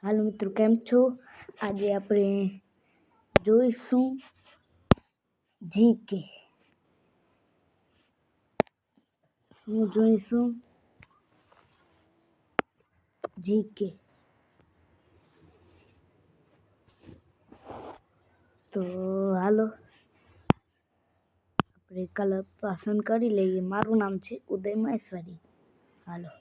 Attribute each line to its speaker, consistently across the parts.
Speaker 1: હાલો મિત્રો, કેમ છો? આજે આપણે જોઈશું જીકે. જોઈશું જીકે. તો હાલો આપણે કલર પસંદ કરી લઈએ. મારું નામ છે ઉદય મહેશ્વરી. હાલો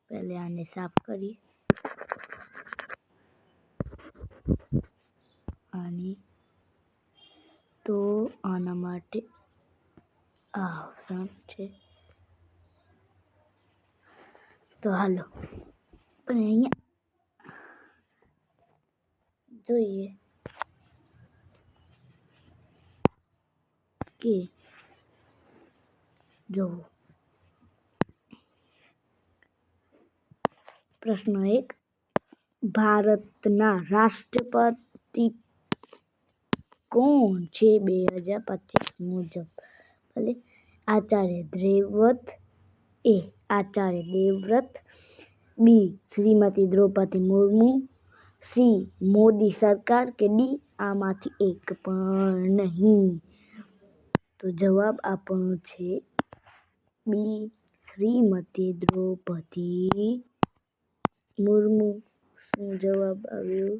Speaker 1: पहले आने साफ करिए आने तो आना माटे आ ऑप्शन है। तो हालो पण अहींया જોઈએ કે જો प्रश्न 1 भारतना राष्ट्रपति कोण छे 2025 मुजब? भले आचार्य देवव्रत, ए आचार्य देवव्रत, बी श्रीमती द्रौपदी मुर्मू, सी मोदी सरकार के डी आमांथी एक पण नहीं। तो जवाब आपणो छे बी श्रीमती द्रौपदी मुर्मू। શું જવાબ આવ્યો?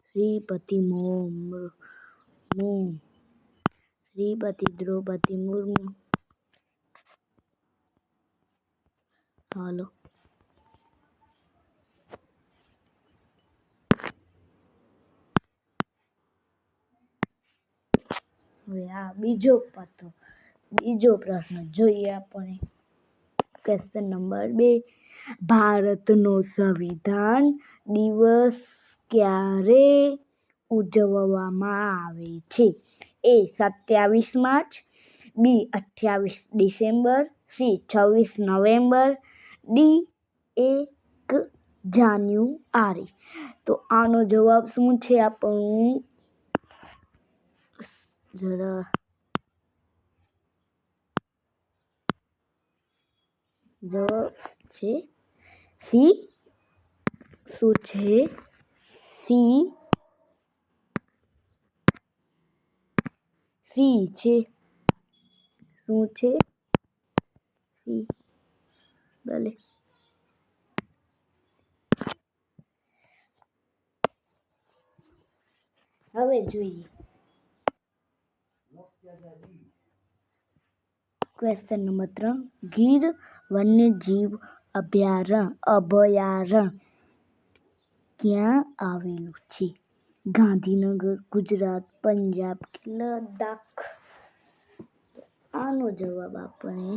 Speaker 1: श्रीमती द्रौपदी मुर्मू। हालो હવે આ બીજો પ્રશ્ન જોઈએ આપણે। क्वेश्चन नंबर 2 भारतनो संविधान दिवस क्यारे उजववामां आवे छे? ए 27 मार्च, बी 28 डिसेम्बर, सी 26 नवेम्बर, डी 1 जान्युआरी। तो आनो जवाब शुं छे आपणो? जरा जवाब छे सी। શું છે? સી છે। શું છે? સી। ભલે હવે જોઈએ क्वेश्चन नंबर 3 ગીર વન્યજીવ અભયારણ્ય ક્યાં આવેલું છે? ગાંધીનગર, ગુજરાત, પંજાબ કે લદ્દાખ? આનો જવાબ આપણે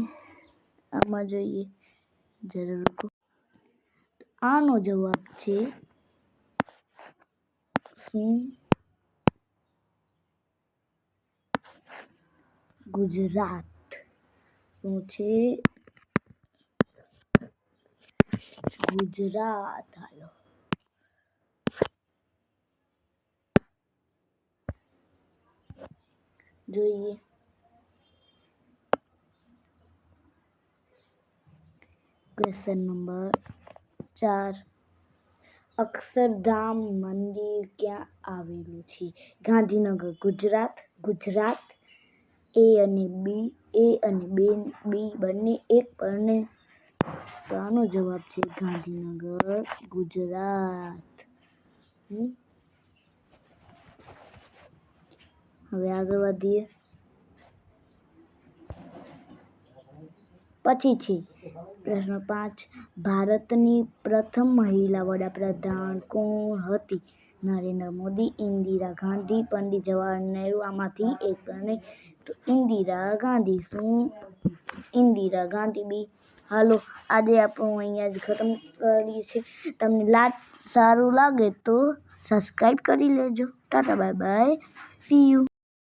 Speaker 1: આમાં જોઈએ। જરા રૂકો। આનો જવાબ છે ગુજરાત। શું છે? ગુજરાત। હાલો જોઈએ क्वेश्चन नंबर 4 अक्षरधाम मंदिर क्या आवेलू छे? गांधीनगर, गुजरात, ए अने बी बने एक बने। तो आनो जवाब छे गांधीनगर, गुजरात। હવે આગળ વધીએ। પછી છે પ્રશ્ન 5 ભારતની પ્રથમ મહિલા વડાપ્રધાન કોણ હતી? નરેન્દ્ર મોદી, इंदिरा गांधी, पंडित जवाहरलाल नेहरू आमांथी एक बने। तो इंदिरा गांधी। શું? इंदिरा गांधी बी। હાલો આજે આપણું અહીંયા જ ખતમ કરીએ છીએ। તમને સારું લાગે તો સબસ્ક્રાઈબ કરી લેજો। Tata bye bye, C you.